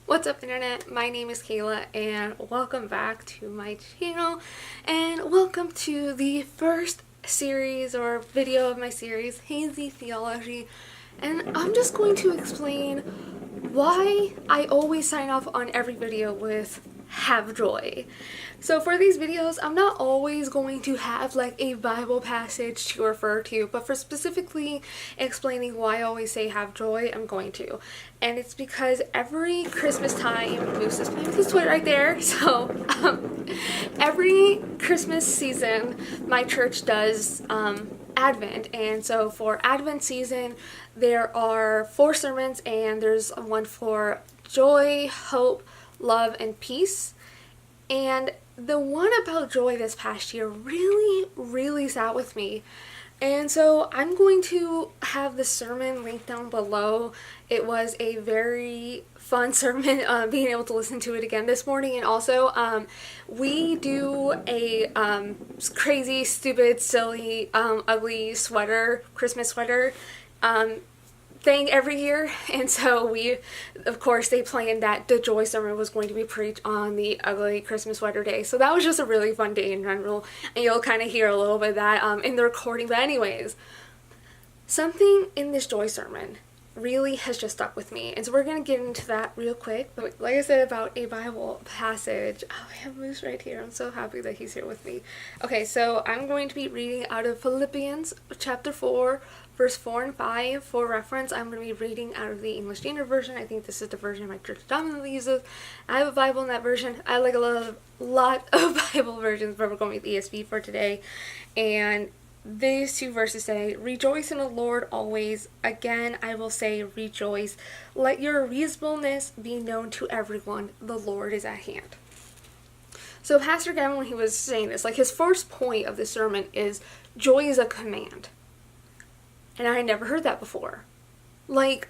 What's up, internet? My name is Kayla and welcome back to my channel and welcome to the first series or video of my series, Hazey Theology. And I'm just going to explain why I always sign off on every video with have joy. So for these videos, I'm not always going to have like a Bible passage to refer to, but for specifically explaining why I always say have joy, I'm going to. And it's because every Christmas time, Moose is playing with his toy right there, so every Christmas season, my church does Advent, and so for Advent season, there are 4 sermons, and there's one for joy, hope, love, and peace. And the one about joy this past year really sat with me. And so I'm going to have the sermon linked down below. It was a very fun sermon, being able to listen to it again this morning. And also, we do a crazy, stupid, silly, ugly sweater, Christmas sweater, thing every year, and so of course they planned that the joy sermon was going to be preached on the ugly Christmas sweater day, so that was just a really fun day in general, and you'll kind of hear a little bit of that in the recording. But anyways, something in this joy sermon really has just stuck with me, and so we're going to get into that real quick. But like I said about a Bible passage, I have Moose right here. I'm so happy that he's here with me. Okay, so I'm going to be reading out of Philippians chapter 4 verse 4 and 5. For reference, I'm going to be reading out of the English Standard Version. I think this is the version my church dominantly uses. I have a Bible in that version. I like a lot of Bible versions, but we're going with ESV for today. And these 2 verses say, "Rejoice in the Lord always. Again, I will say rejoice. Let your reasonableness be known to everyone. The Lord is at hand." So Pastor Gavin, when he was saying this, like his first point of the sermon is joy is a command. And I had never heard that before. Like,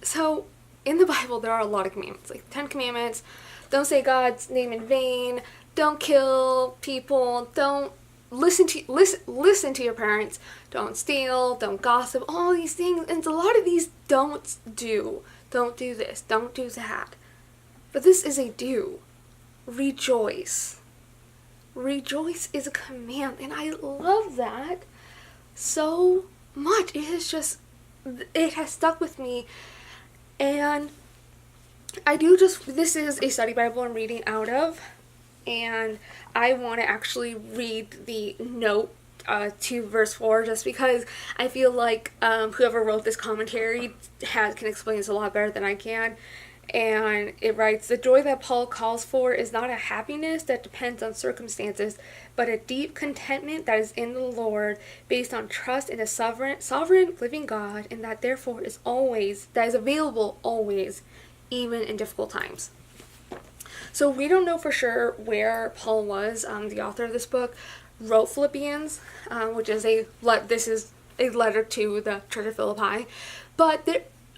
so in the Bible there are a lot of commandments, like 10 commandments. Don't say God's name in vain. Don't kill people. Don't listen to your parents. Don't steal. Don't gossip. All these things, and a lot of these don'ts do. Don't do this. Don't do that. But this is a do. Rejoice. Rejoice is a command, and I love that so much. It has stuck with me, and this is a study Bible I'm reading out of, and I want to actually read the note to verse 4, just because I feel like whoever wrote this commentary can explain this a lot better than I can. And it writes, "The joy that Paul calls for is not a happiness that depends on circumstances, but a deep contentment that is in the Lord, based on trust in a sovereign living God, and that therefore is available always, even in difficult times." So we don't know for sure where Paul was. The author of this book wrote Philippians, which is this is a letter to the Church of Philippi, but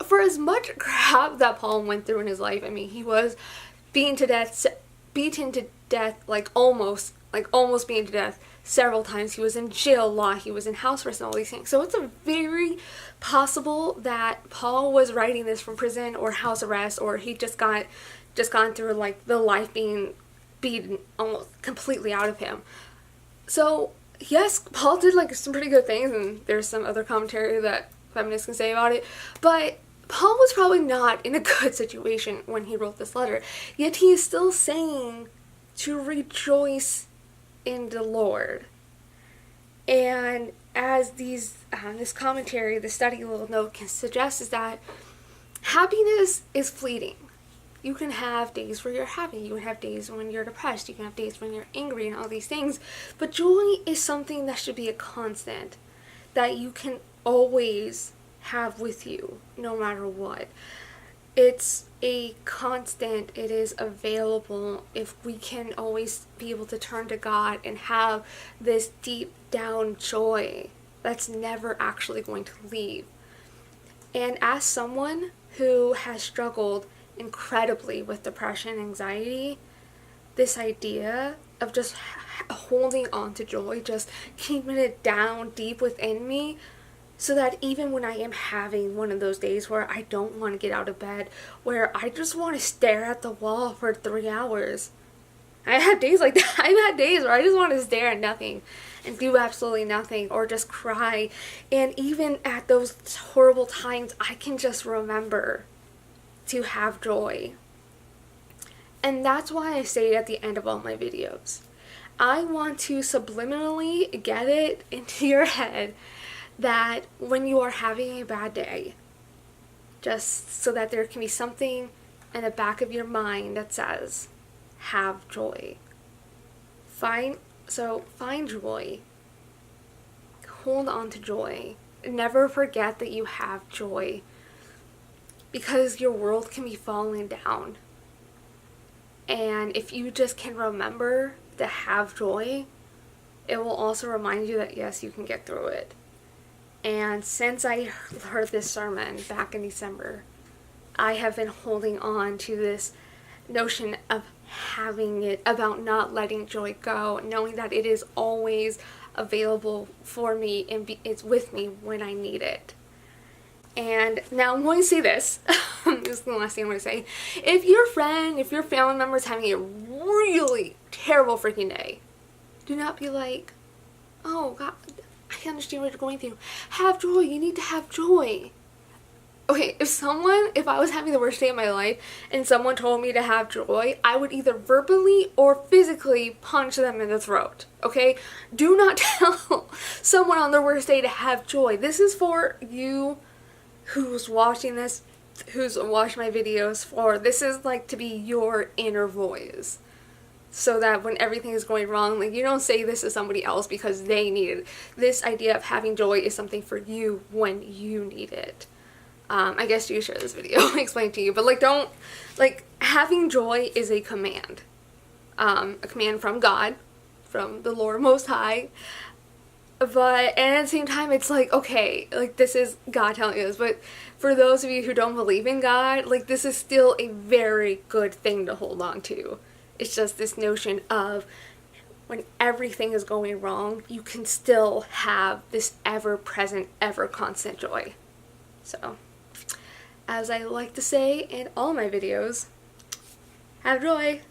for as much crap that Paul went through in his life, I mean, he was beaten to death, like almost beaten to death several times. He was in jail a lot. He was in house arrest and all these things. So it's a very possible that Paul was writing this from prison or house arrest, or he just gone through like the life being beaten almost completely out of him. So yes, Paul did like some pretty good things, and there's some other commentary that feminists can say about it, but Paul was probably not in a good situation when he wrote this letter, yet he is still saying to rejoice in the Lord. And as this commentary, the study little note can suggest, is that happiness is fleeting. You can have days where you're happy, you can have days when you're depressed, you can have days when you're angry and all these things, but joy is something that should be a constant, that you can always have with you no matter what. It's a constant. It is available if we can always be able to turn to God and have this deep down joy that's never actually going to leave. And as someone who has struggled incredibly with depression and anxiety, this idea of just holding on to joy, just keeping it down deep within me, So that even when I am having one of those days where I don't want to get out of bed, where I just want to stare at the wall for 3 hours. I have days like that. I've had days where I just want to stare at nothing and do absolutely nothing or just cry. And even at those horrible times, I can just remember to have joy. And that's why I say it at the end of all my videos. I want to subliminally get it into your head that when you are having a bad day, just so that there can be something in the back of your mind that says, have joy. Find joy. Hold on to joy. Never forget that you have joy, because your world can be falling down. And if you just can remember to have joy, it will also remind you that yes, you can get through it. And since I heard this sermon back in December, I have been holding on to this notion of having it, about not letting joy go, knowing that it is always available for me and it's with me when I need it. And now I'm going to say this. This is the last thing I'm going to say. If your friend, if your family member is having a really terrible freaking day, do not be like, oh God, I understand what you're going through. Have joy. You need to have joy. Okay, if I was having the worst day of my life and someone told me to have joy, I would either verbally or physically punch them in the throat. Okay? Do not tell someone on their worst day to have joy. This is for you who's watching this, who's watched my videos. This is like to be your inner voice. So that when everything is going wrong, like, you don't say this to somebody else because they need it. This idea of having joy is something for you when you need it. I guess you share this video, explain to you, but having joy is a command from God, from the Lord Most High. And at the same time, it's like, okay, like, this is God telling you this, but for those of you who don't believe in God, like, this is still a very good thing to hold on to. It's just this notion of when everything is going wrong, you can still have this ever-present, ever-constant joy. So, as I like to say in all my videos, have joy.